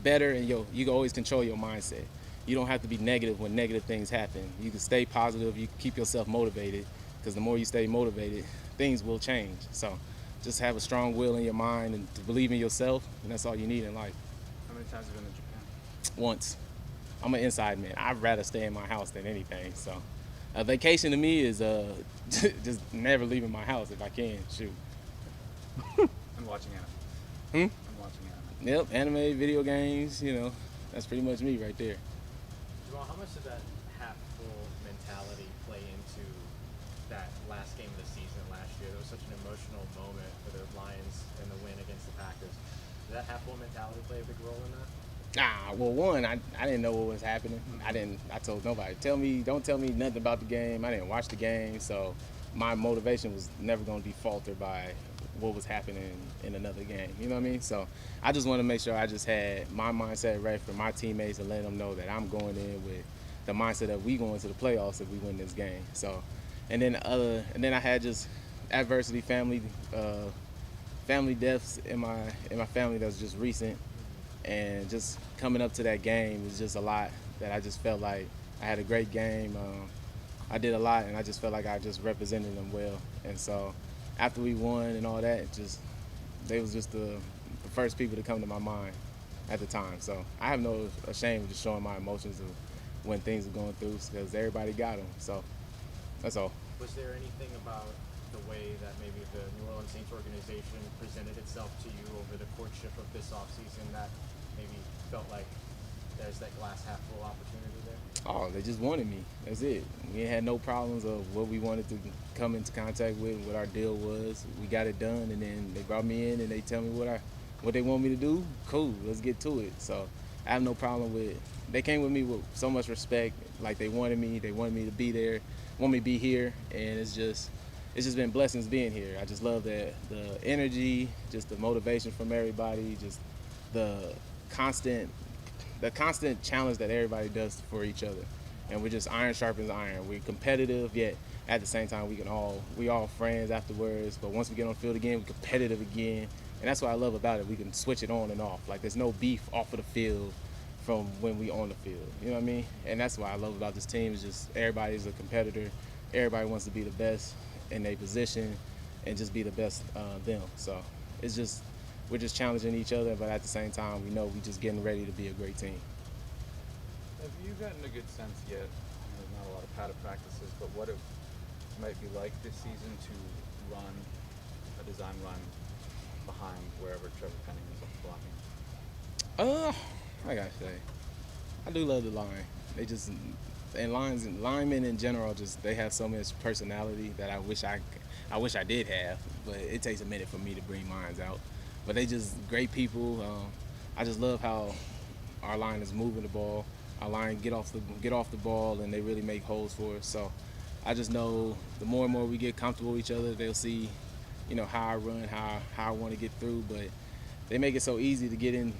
better, and you can always control your mindset. You don't have to be negative when negative things happen. You can stay positive. You can keep yourself motivated, because the more you stay motivated, things will change. So just have a strong will in your mind and to believe in yourself, and that's all you need in life. How many times have you been to Japan? Once. I'm an inside man. I'd rather stay in my house than anything. So a vacation to me is just never leaving my house if I can. Shoot. I'm watching anime. I'm watching anime. Yep, anime, video games, that's pretty much me right there. Jamal, how much did that half-full mentality play into that last game of the season last year? It was such an emotional moment for the Lions and the win against the Packers. Did that half-full mentality play a big role in that? Well, one, I didn't know what was happening. I told nobody. Don't tell me nothing about the game. I didn't watch the game, so my motivation was never going to be faltered by what was happening in another game. You know what I mean? So I just want to make sure I just had my mindset right for my teammates and letting them know that I'm going in with the mindset that we going to the playoffs if we win this game. So, and then I had just adversity, family deaths in my family that was just recent. And just coming up to that game was just a lot that I just felt like I had a great game. I did a lot, and I just felt like I just represented them well. And so after we won and all that, they was just the first people to come to my mind at the time. So I have no shame of just showing my emotions of when things are going through, because everybody got them. So that's all. Was there anything about the way that maybe the New Orleans Saints organization presented itself to you over the courtship of this offseason that maybe felt like there's that glass half full opportunity there? Oh, they just wanted me. That's it. We had no problems of what we wanted to come into contact with, what our deal was. We got it done, and then they brought me in and they tell me what they want me to do. Cool, let's get to it. So I have no problem with it. They came with me with so much respect. Like they wanted me to be there, want me to be here, and it's just been blessings being here. I just love the energy, just the motivation from everybody, just the constant challenge that everybody does for each other. And we're just iron sharpens iron. We're competitive, yet at the same time we all friends afterwards. But once we get on the field again, we're competitive again. And that's what I love about it. We can switch it on and off. Like there's no beef off of the field from when we on the field. You know what I mean? And that's what I love about this team, is just everybody's a competitor. Everybody wants to be the best in their position and just be the best them. So we're just challenging each other, but at the same time, we know we're just getting ready to be a great team. Have you gotten a good sense yet? There's not a lot of padded practices, but what it might be like this season to run a design run behind wherever Trevor Penning is blocking? I gotta say, I do love the line. They just, and linemen in general, they have so much personality that I wish I did have, but it takes a minute for me to bring mine out. But they just great people. I just love how our line is moving the ball. Our line get off the ball, and they really make holes for us. So I just know the more and more we get comfortable with each other, they'll see, how I run, how I want to get through. But they make it so easy to get in,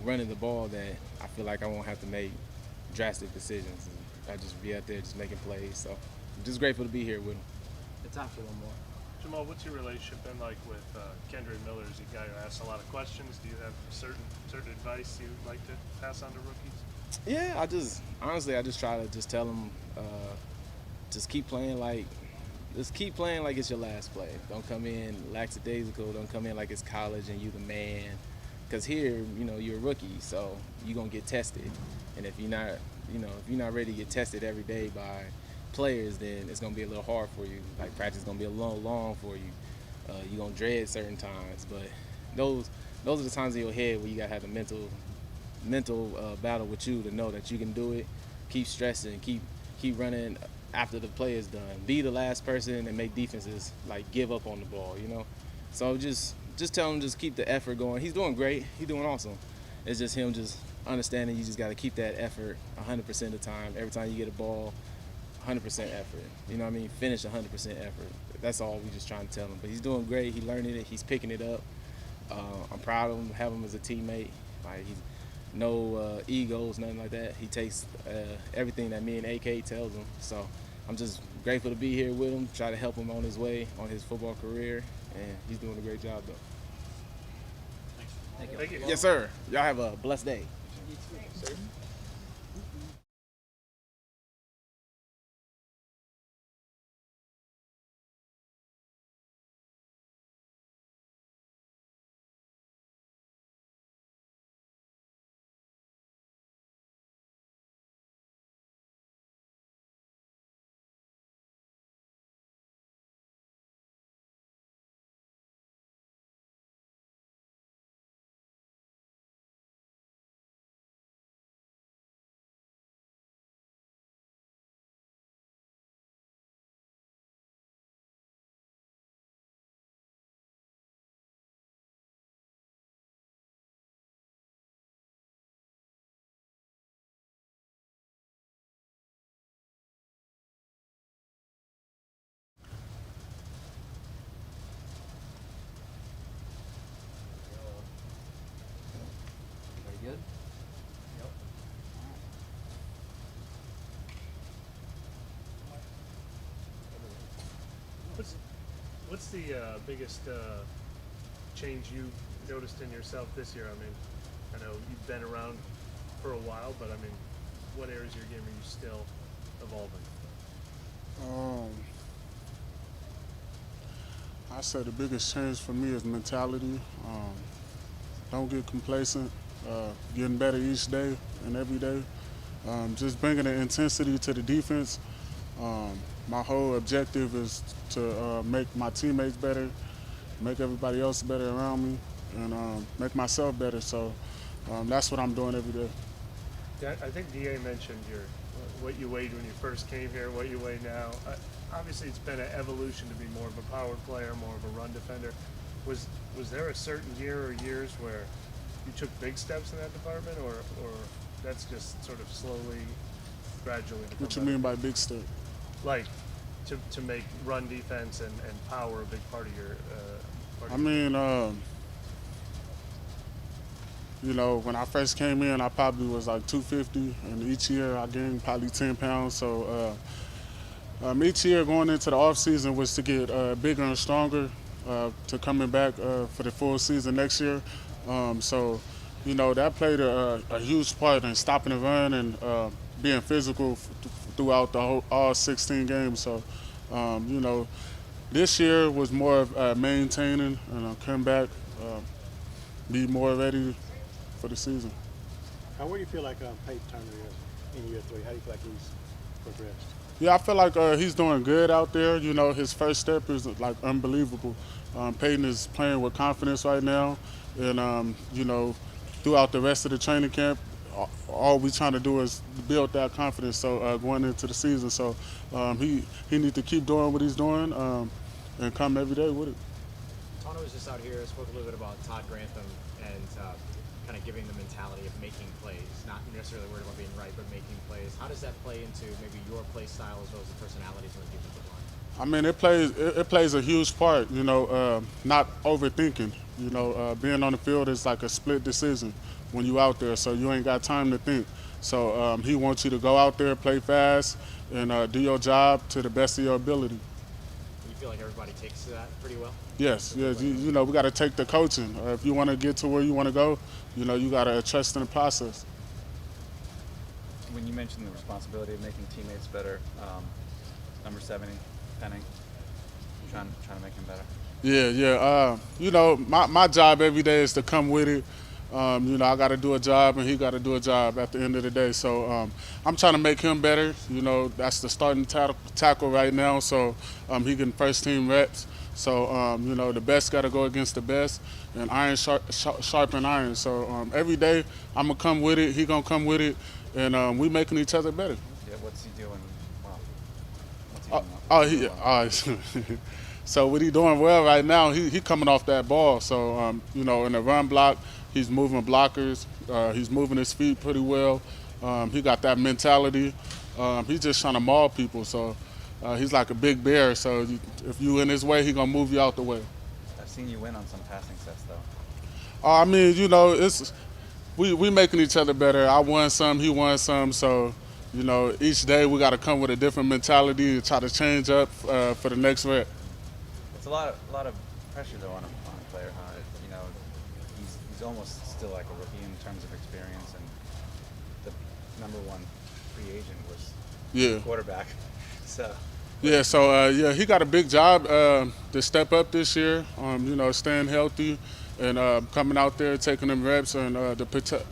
running the ball, that I feel like I won't have to make drastic decisions. I just be out there just making plays. So I'm just grateful to be here with them. It's time for one more. Jamal, what's your relationship been like with Kendrick Miller? Is he a guy who asks a lot of questions? Do you have certain advice you'd like to pass on to rookies? Yeah, I just try to just tell them, just keep playing like it's your last play. Don't come in lackadaisical. Don't come in like it's college and you the man. Because here, you're a rookie, so you're gonna get tested. And if you're not ready to get tested every day by players, then it's gonna be a little hard for you. Like practice is gonna be a little long for you. You're gonna dread certain times, but those are the times in your head where you gotta have the mental battle with you to know that you can do it. Keep stressing, keep running after the play is done. Be the last person and make defenses like give up on the ball. So just just tell him just keep the effort going. He's doing great. He's doing awesome. It's just him just understanding you just got to keep that effort 100% of the time. Every time you get a ball, 100% effort. You know what I mean? Finish 100% effort. That's all we just trying to tell him. But he's doing great. He's learning it. He's picking it up. I'm proud of him, have him as a teammate. Like he's no egos, nothing like that. He takes everything that me and AK tells him. So I'm just grateful to be here with him, try to help him on his way, on his football career, and he's doing a great job, though. Thank you. Yes, sir. Y'all have a blessed day. Good? Yep. What's the biggest change you noticed in yourself this year? I mean, I know you've been around for a while, but I mean, what areas of your game are you still evolving? I say the biggest change for me is mentality. Don't get complacent. Getting better each day and every day. Just bringing the intensity to the defense. My whole objective is to make my teammates better, make everybody else better around me, and make myself better. So that's what I'm doing every day. Yeah, I think DA mentioned what you weighed when you first came here, what you weigh now. Obviously, it's been an evolution to be more of a power player, more of a run defender. Was there a certain year or years where you took big steps in that department, or that's just sort of slowly, gradually? What you mean by big step? Like to make run defense and power a big part of your. I mean, you know, when I first came in, I probably was like 250, and each year I gained probably 10 pounds. So each year going into the off season was to get bigger and stronger, to coming back for the full season next year. So, you know, that played a huge part in stopping the run and being physical throughout the all 16 games. So, you know, this year was more of maintaining and come back, be more ready for the season. Where do you feel like Peyton Turner is in year 3? How do you feel like he's progressed? Yeah, I feel like he's doing good out there. You know, his first step is like unbelievable. Peyton is playing with confidence right now, and you know, throughout the rest of the training camp, all we're trying to do is build that confidence. So going into the season, so he needs to keep doing what he's doing and come every day with it. Tana was just out here, spoke a little bit about Todd Grantham and kind of giving the mentality of making plays, not necessarily worried about being right, but making plays. How does that play into maybe your play style as well as the personalities on the defensive line? I mean, it plays a huge part. You know, not overthinking. You know, being on the field is like a split decision when you out there, so you ain't got time to think. So he wants you to go out there, play fast, and do your job to the best of your ability. You feel like everybody takes that pretty well? Yes. You know, we got to take the coaching. If you want to get to where you want to go, you know, you got to trust in the process. When you mentioned the responsibility of making teammates better, number 70, Penning, trying to make him better. Yeah. You know, my job every day is to come with it. You know, I got to do a job, and he got to do a job at the end of the day. So I'm trying to make him better. You know, that's the starting tackle right now. So he getting first team reps. So you know, the best got to go against the best, and iron sharpen iron. So every day I'm gonna come with it. He gonna come with it, and we making each other better. Yeah, what's he doing? Wow. What's he doing? So what he doing well right now, he coming off that ball. So, you know, in the run block, he's moving blockers. He's moving his feet pretty well. He got that mentality. He's just trying to maul people. So he's like a big bear. So if you in his way, he going to move you out the way. I've seen you win on some passing sets, though. I mean, you know, we making each other better. I won some, he won some. So, you know, each day we got to come with a different mentality and try to change up for the next rep. It's a lot of pressure though on a player, huh? You know, he's almost still like a rookie in terms of experience, and the #1 free agent was the quarterback. So. Yeah, so yeah, he got a big job to step up this year. You know, staying healthy and coming out there, taking them reps and to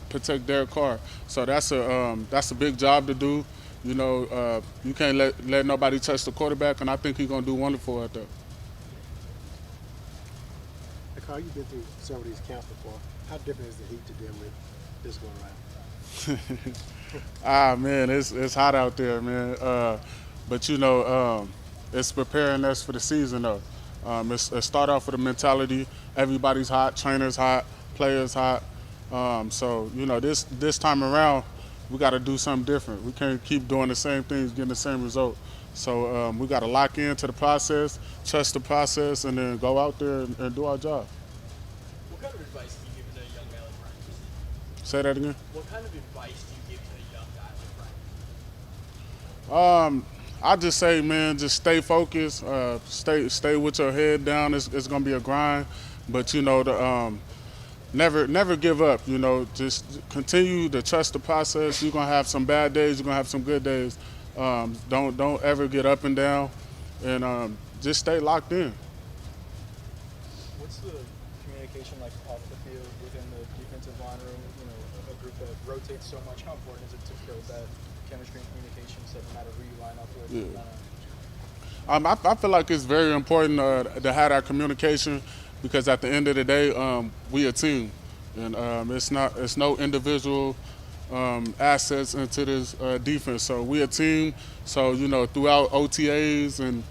protect Derek Carr. So that's a big job to do. You know, you can't let nobody touch the quarterback, and I think he's gonna do wonderful at that. Carl, you've been through several of these camps before. How different is the heat to deal with this going around? Man, it's hot out there, man. But you know, it's preparing us for the season though. It start off with a mentality. Everybody's hot, trainers hot, players hot. So you know, this time around, we got to do something different. We can't keep doing the same things, getting the same result. So we got to lock into the process, trust the process, and then go out there and do our job. What kind of advice do you give to a young guy like Brian? Say that again. What kind of advice do you give to a young guy like Brian? I just say, man, just stay focused. Stay with your head down. It's gonna be a grind, but you know, never give up. You know, just continue to trust the process. You're gonna have some bad days. You're gonna have some good days. Don't ever get up and down, and just stay locked in. What's the communication like off the field within the defensive line room? You know, a group that rotates so much. How important is it to build that chemistry and communication so no matter who you line up with? I feel like it's very important to have that communication because at the end of the day, we a team, and it's no individual assets into this defense. So we a team. So you know, throughout OTAs and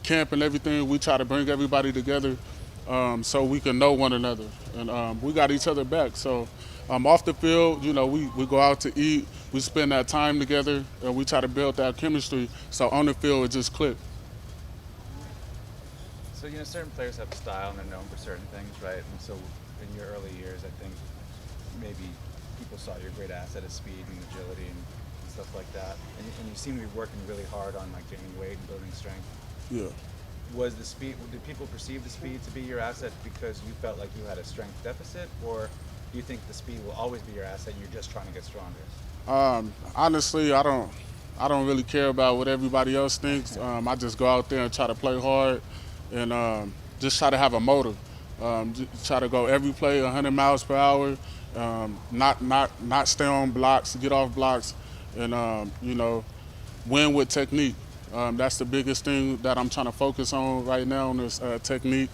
camp and everything, we try to bring everybody together so we can know one another, and we got each other back. So off the field, you know, we go out to eat, we spend that time together, and we try to build that chemistry. So on the field, it just clicked. So, you know, certain players have style and they're known for certain things, right? And so in your early years, I think maybe people saw your great asset as speed and agility and stuff like that. And you seem to be working really hard on like gaining weight and building strength. Yeah. Was the speed, did people perceive the speed to be your asset because you felt like you had a strength deficit, or do you think the speed will always be your asset and you're just trying to get stronger? Honestly, I don't really care about what everybody else thinks. I just go out there and try to play hard and just try to have a motor. Try to go every play 100 miles per hour, not stay on blocks, get off blocks, and you know, win with technique. That's the biggest thing that I'm trying to focus on right now on this technique,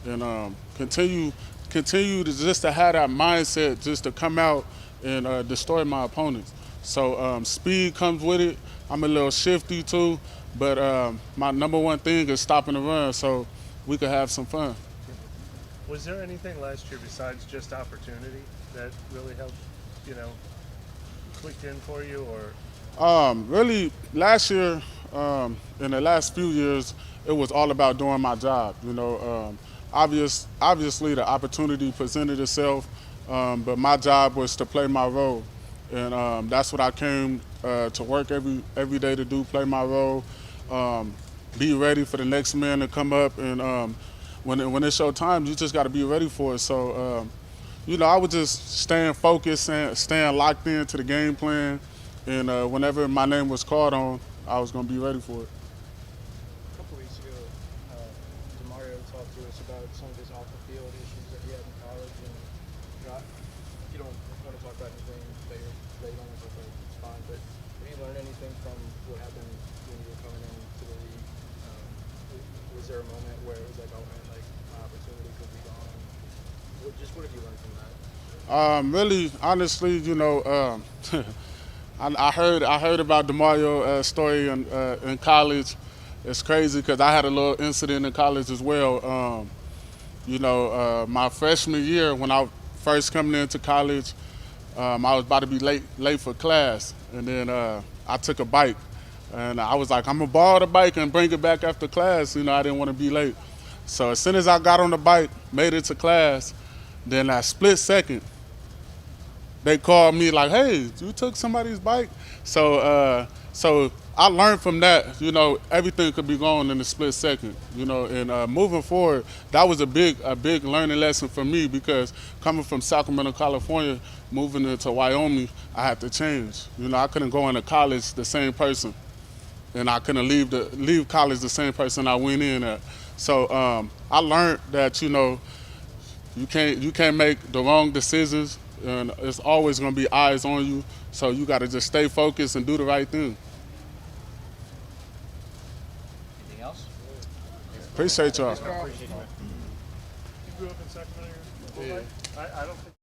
and continue to just to have that mindset just to come out and destroy my opponents. So speed comes with it. I'm a little shifty too, but my #1 thing is stopping the run so we could have some fun. Was there anything last year besides just opportunity that really helped, you know, clicked in for you, or? Really, last year, in the last few years, it was all about doing my job. You know, obviously the opportunity presented itself, but my job was to play my role, and that's what I came to work every day to do: play my role, be ready for the next man to come up, and when it's your time, you just got to be ready for it. So, you know, I was just staying focused and staying locked into the game plan, and whenever my name was called on, I was going to be ready for it. A couple weeks ago, DeMario talked to us about some of his off-the-field issues that he had in college, and you know, if you don't want to talk about anything that you don't want to talk about, it's fine, but did you learn anything from what happened when you were coming into the league? Was there a moment where it was like, oh man, like my opportunity could be gone? What have you learned from that? Really, honestly, you know, I heard about DeMario's story in college, it's crazy because I had a little incident in college as well. My freshman year when I first coming into college, I was about to be late for class, and then I took a bike, and I was like, I'm gonna borrow the bike and bring it back after class. I didn't want to be late. So as soon as I got on the bike, made it to class, then that split second, they called me like, hey, you took somebody's bike? So I learned from that, everything could be gone in a split second, and moving forward, that was a big learning lesson for me because coming from Sacramento, California, moving into Wyoming, I had to change. I couldn't go into college the same person, and I couldn't leave college the same person I went in at. So I learned that, you can't make the wrong decisions, and it's always going to be eyes on you. So you got to just stay focused and do the right thing. Anything else? Appreciate y'all. You grew up in Sacramento? I don't think.